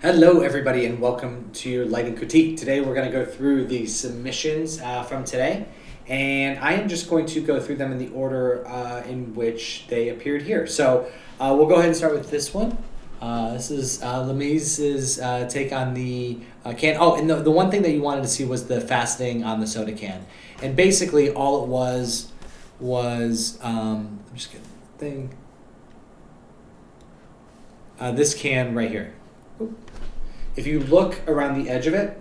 Hello, everybody, and welcome to Lighting Critique. Today, we're going to go through the submissions from today, and I am just going to go through them in the order in which they appeared here. So, we'll go ahead and start with this one. This is Lamise's take on the can. Oh, and the one thing that you wanted to see was the fastening on the soda can, and basically all it was I'm just getting the thing. This can right here. If you look around the edge of it,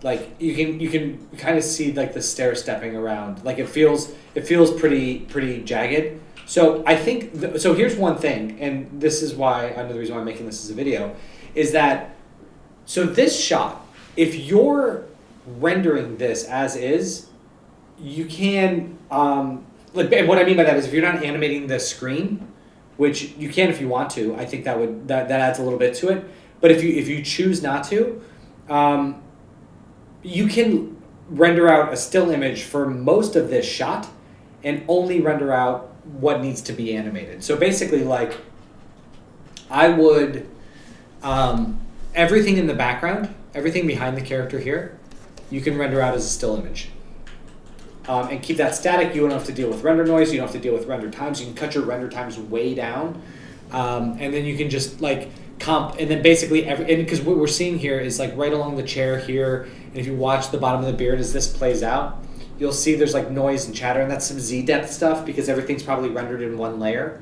like you can kind of see like the stair stepping around. Like it feels pretty jagged. So I think so. Here's one thing, and this is why another reason why I'm making this as a video, is that so this shot, if you're rendering this as is, you can like, and what I mean by that is if you're not animating the screen, which you can if you want to. I think that adds a little bit to it. But if you choose not to, you can render out a still image for most of this shot and only render out what needs to be animated. So basically, like, I would, everything in the background, everything behind the character here, you can render out as a still image. And keep that static. You don't have to deal with render noise. You don't have to deal with render times. You can cut your render times way down. And then you can just like comp, and then basically because what we're seeing here is like right along the chair here. And if you watch the bottom of the beard as this plays out, you'll see there's like noise and chatter, and that's some Z depth stuff because everything's probably rendered in one layer.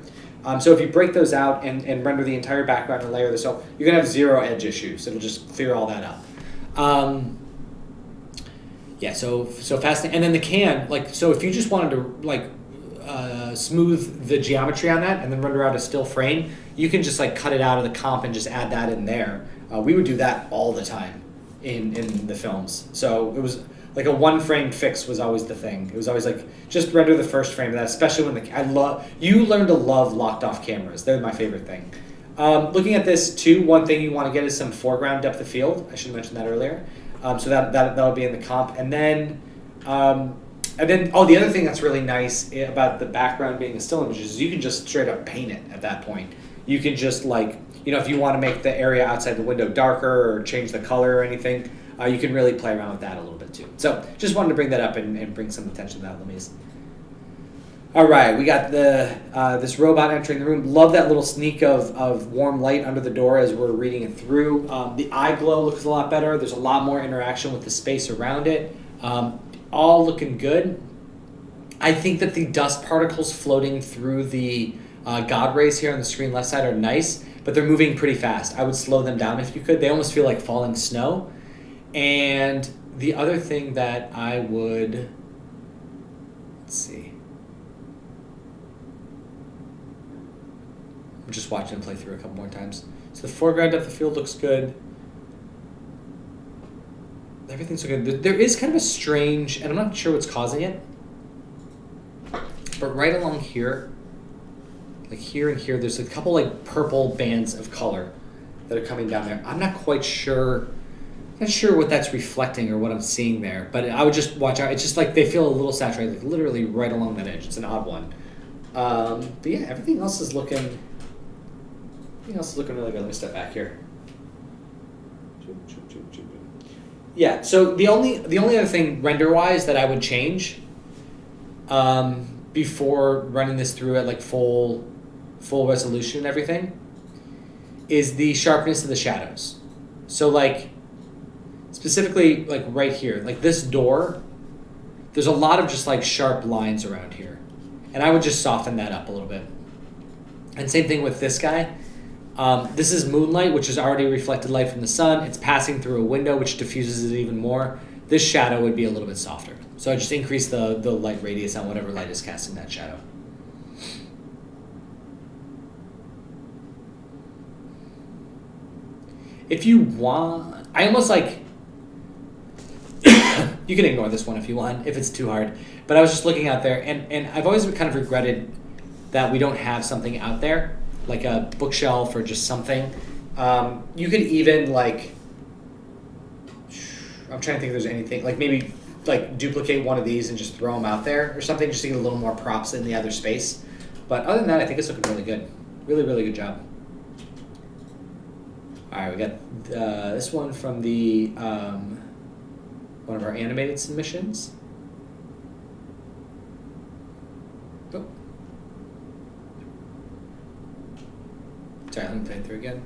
So if you break those out and render the entire background and layer this out, you're gonna have zero edge issues. It'll just clear all that up. Yeah, so fascinating. And then the can, like, so if you just wanted to, like, smooth the geometry on that and then render out a still frame, you can just, like, cut it out of the comp and just add that in there. We would do that all the time in the films. So it was, like, a one-frame fix was always the thing. It was always, like, just render the first frame of that, especially when you learn to love locked-off cameras. They're my favorite thing. Looking at this, too, one thing you want to get is some foreground depth of field. I should have mentioned that earlier. So that'll be in the comp, and then the other thing that's really nice about the background being a still image is you can just straight up paint it at that point. You can just like if you want to make the area outside the window darker or change the color or anything, you can really play around with that a little bit too. So just wanted to bring that up and bring some attention to that, Lamise. All right, we got this robot entering the room. Love that little sneak of warm light under the door as we're reading it through. The eye glow looks a lot better. There's a lot more interaction with the space around it. All looking good. I think that the dust particles floating through the God rays here on the screen left side are nice, but they're moving pretty fast. I would slow them down if you could. They almost feel like falling snow. And the other thing that I would... Let's see. I'm just watching him play through a couple more times. So the foreground depth of field looks good. Everything's so good. There is kind of a strange, and I'm not sure what's causing it, but right along here, like here and here, there's a couple like purple bands of color that are coming down there. I'm not quite sure. Not sure what that's reflecting or what I'm seeing there, but I would just watch out. It's just like they feel a little saturated, like literally right along that edge. It's an odd one. But yeah, everything else is looking really good. Let me step back here. Yeah, so the only other thing render-wise that I would change before running this through at like full resolution and everything is the sharpness of the shadows. So like specifically like right here, like this door, there's a lot of just like sharp lines around here. And I would just soften that up a little bit. And same thing with this guy. This is moonlight, which is already reflected light from the sun. It's passing through a window, which diffuses it even more. This shadow would be a little bit softer. So I just increase the light radius on whatever light is casting that shadow. If you want, I almost like, you can ignore this one if you want, if it's too hard. But I was just looking out there, and I've always kind of regretted that we don't have something out there, like a bookshelf or just something. You could even like, I'm trying to think if there's anything, like maybe like duplicate one of these and just throw them out there or something just to get a little more props in the other space. But other than that, I think it's looking really good. Really, really good job. All right, we got this one from the one of our animated submissions. Oh. Sorry, let me play it through again.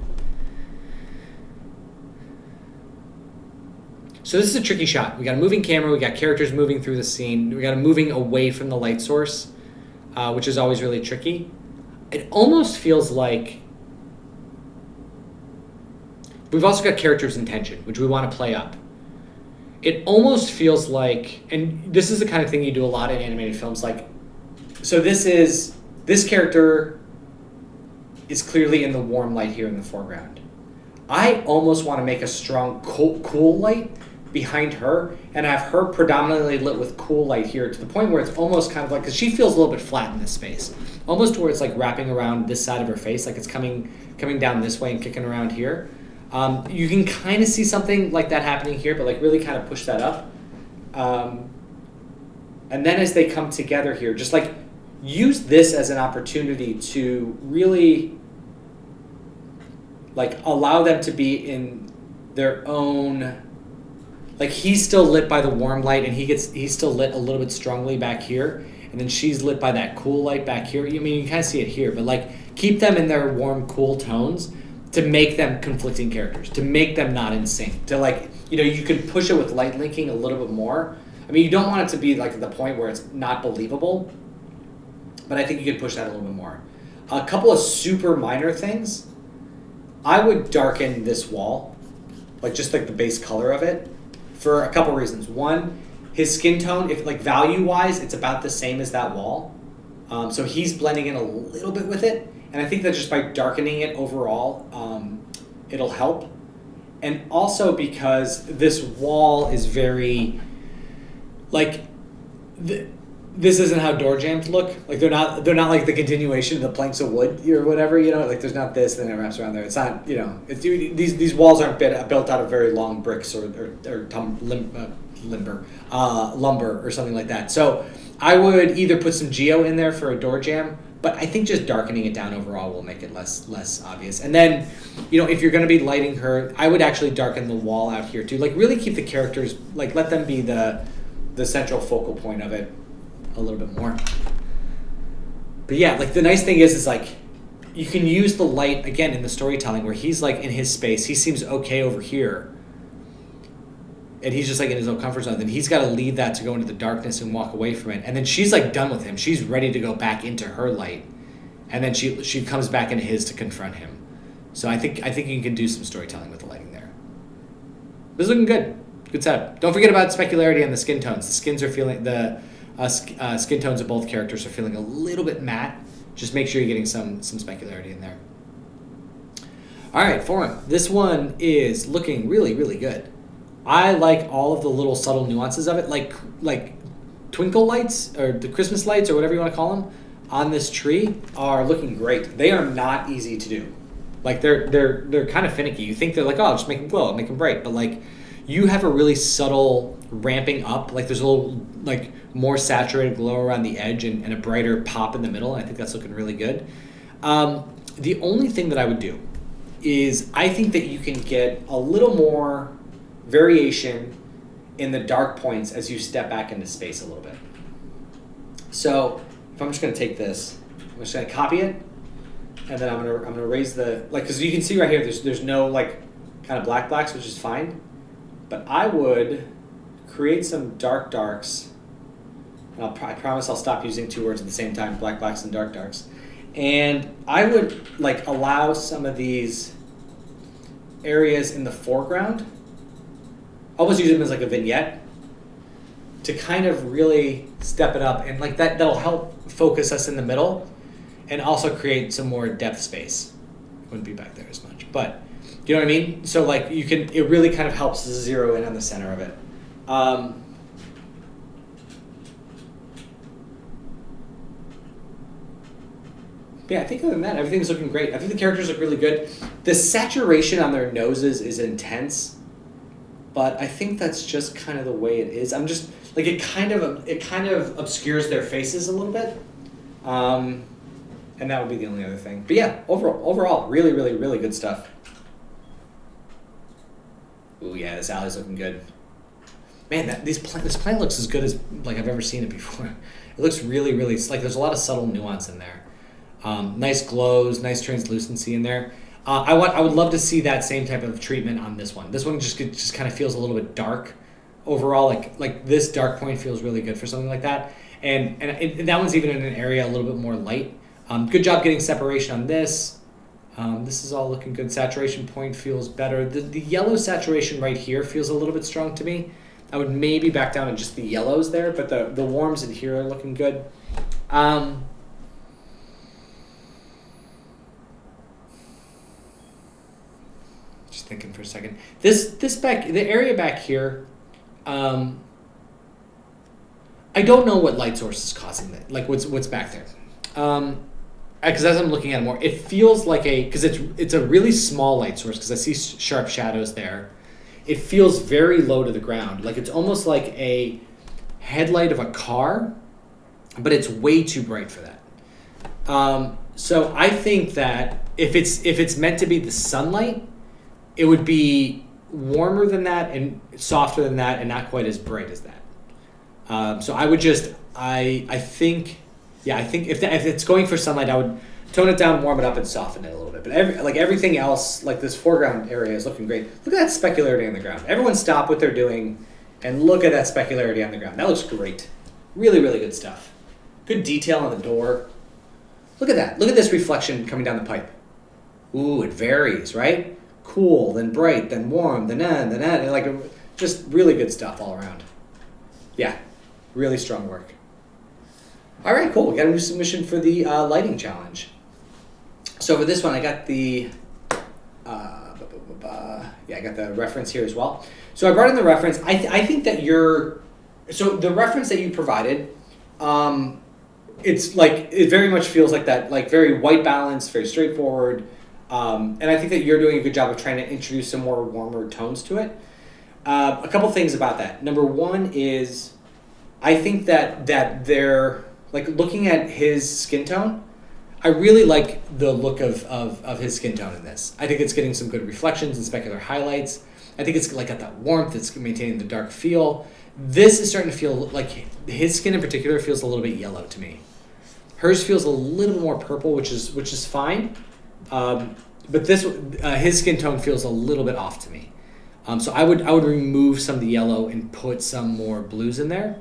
So this is a tricky shot. We got a moving camera, we got characters moving through the scene, we got a moving away from the light source, which is always really tricky. It almost feels like we've also got characters' intention, which we want to play up. It almost feels like, and this is the kind of thing you do a lot in animated films, like, so this character is clearly in the warm light here in the foreground. I almost want to make a strong cool light behind her and have her predominantly lit with cool light here to the point where it's almost kind of like, because she feels a little bit flat in this space, almost to where it's like wrapping around this side of her face, like it's coming down this way and kicking around here. You can kind of see something like that happening here, but like really kind of push that up. And then as they come together here, just like use this as an opportunity to really like allow them to be in their own, like he's still lit by the warm light and he's still lit a little bit strongly back here, and then she's lit by that cool light back here. I mean, you can kind of see it here, but like keep them in their warm, cool tones to make them conflicting characters, to make them not in sync, to like, you know, you could push it with light linking a little bit more. I mean, you don't want it to be like at the point where it's not believable, but I think you could push that a little bit more. A couple of super minor things. I would darken this wall, like just like the base color of it, for a couple reasons. One, his skin tone, if like value-wise, it's about the same as that wall. So he's blending in a little bit with it. And I think that just by darkening it overall, it'll help. And also because this wall is very, like, this isn't how door jambs look. Like they're not like the continuation of the planks of wood or whatever, you know. Like there's not this, and then it wraps around there. It's not, you know. It's these walls aren't built out of very long bricks or lumber or something like that. So I would either put some geo in there for a door jamb, but I think just darkening it down overall will make it less obvious. And then, you know, if you're going to be lighting her, I would actually darken the wall out here too. Like really keep the characters, like let them be the central focal point of it a little bit more. But yeah, like the nice thing is like you can use the light again in the storytelling where he's like in his space. He seems okay over here. And he's just like in his own comfort zone. Then he's got to leave that to go into the darkness and walk away from it. And then she's like done with him. She's ready to go back into her light. And then she comes back into his to confront him. So I think you can do some storytelling with the lighting there. This is looking good. Good setup. Don't forget about specularity and the skin tones. The skins are feeling skin tones of both characters are feeling a little bit matte. Just make sure you're getting some specularity in there. All right, forum. This one is looking really, really good. I like all of the little subtle nuances of it, like twinkle lights or the Christmas lights or whatever you want to call them on this tree are looking great. They are not easy to do. Like they're kind of finicky. You think they're like, oh, I'll just make them glow, I'll make them bright, but like you have a really subtle ramping up. Like there's a little like more saturated glow around the edge and a brighter pop in the middle. And I think that's looking really good. The only thing that I would do is I think that you can get a little more variation in the dark points as you step back into space a little bit. So if I'm just going to take this, I'm just going to copy it, and then I'm going to raise the, like, because you can see right here there's no like kind of blacks, which is fine, but I would create some darks, and I promise I'll stop using two words at the same time, blacks and darks, and I would like allow some of these areas in the foreground, almost use them as like a vignette to kind of really step it up, and like that'll help focus us in the middle and also create some more depth space. Wouldn't be back there as much, but do you know what I mean? So like it really kind of helps zero in on the center of it. Yeah, I think other than that, everything's looking great. I think the characters look really good. The saturation on their noses is intense, but I think that's just kind of the way it is. I'm just like it kind of obscures their faces a little bit, and that would be the only other thing. But yeah, overall, really, really, really good stuff. Ooh, yeah, this alley's looking good. Man, this plant looks as good as like I've ever seen it before. It looks really, really, it's like there's a lot of subtle nuance in there. Nice glows, nice translucency in there. I would love to see that same type of treatment on this one. This one just kind of feels a little bit dark overall. Like this dark point feels really good for something like that. And that one's even in an area a little bit more light. Good job getting separation on this. This is all looking good. Saturation point feels better. The yellow saturation right here feels a little bit strong to me. I would maybe back down to just the yellows there, but the warms in here are looking good. Just thinking for a second. The area back here, I don't know what light source is causing that. Like what's back there. Because as I'm looking at it more, it feels like because it's a really small light source because I see sharp shadows there. It feels very low to the ground. Like it's almost like a headlight of a car, but it's way too bright for that. So I think that if it's meant to be the sunlight, it would be warmer than that and softer than that and not quite as bright as that. So I would I think if it's going for sunlight, I would tone it down, warm it up, and soften it a little bit. But everything else, like this foreground area is looking great. Look at that specularity on the ground. Everyone stop what they're doing and look at that specularity on the ground. That looks great. Really, really good stuff. Good detail on the door. Look at that. Look at this reflection coming down the pipe. Ooh, it varies, right? Cool, then bright, then warm, then and like just really good stuff all around. Yeah, really strong work. All right, cool. We got a new submission for the lighting challenge. So for this one, I got the I got the reference here as well. So I brought in the reference. I think that so the reference that you provided, it's like it very much feels like that, like very white balance, very straightforward. And I think that you're doing a good job of trying to introduce some more warmer tones to it. A couple things about that. Number one is, I think that they're like looking at his skin tone. I really like the look of his skin tone in this. I think it's getting some good reflections and specular highlights. I think it's like got that warmth. It's maintaining the dark feel. This is starting to feel like his skin in particular feels a little bit yellow to me. Hers feels a little more purple, which is fine. But his skin tone feels a little bit off to me. So I would remove some of the yellow and put some more blues in there,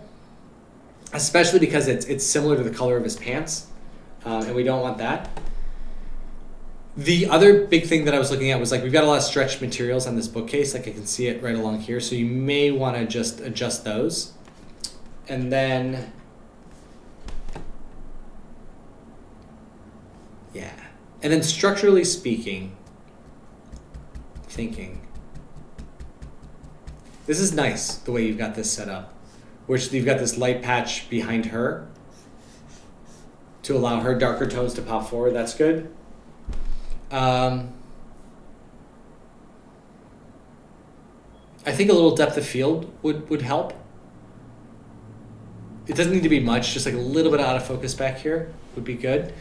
especially because it's similar to the color of his pants, and we don't want that. The other big thing that I was looking at was like we've got a lot of stretched materials on this bookcase. Like I can see it right along here, so you may want to just adjust those, and then yeah. And then structurally speaking, this is nice the way you've got this set up, which you've got this light patch behind her to allow her darker tones to pop forward. That's good. I think a little depth of field would help. It doesn't need to be much, just like a little bit out of focus back here would be good.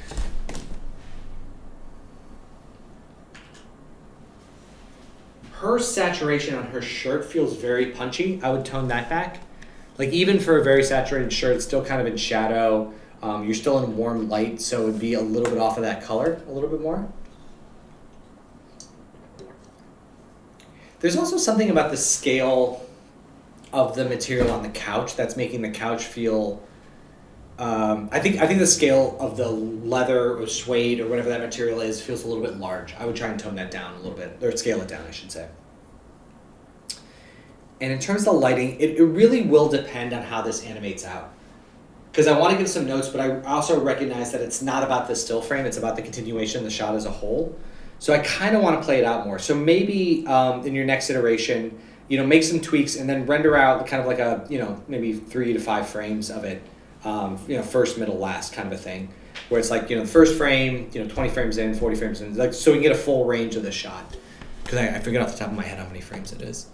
Her saturation on her shirt feels very punchy. I would tone that back. Like even for a very saturated shirt, it's still kind of in shadow. You're still in warm light, so it would be a little bit off of that color, a little bit more. There's also something about the scale of the material on the couch that's making the couch feel. I think the scale of the leather or suede or whatever that material is feels a little bit large. I would try and tone that down a little bit, or scale it down, I should say. And in terms of the lighting, it really will depend on how this animates out. Because I want to give some notes, but I also recognize that it's not about the still frame, it's about the continuation of the shot as a whole. So I kind of want to play it out more. So maybe in your next iteration, make some tweaks and then render out kind of like a, maybe 3 to 5 frames of it. First, middle, last kind of a thing, where it's like, the first frame, 20 frames in, 40 frames in, like, so we can get a full range of the shot. Because I forget off the top of my head how many frames it is.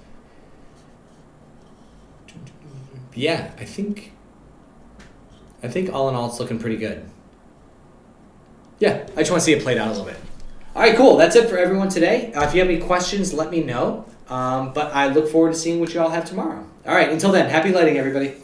Yeah, I think all in all it's looking pretty good. Yeah, I just want to see it played out a little bit. All right, cool. That's it for everyone today. If you have any questions, let me know. But I look forward to seeing what you all have tomorrow. All right, until then, happy lighting, everybody.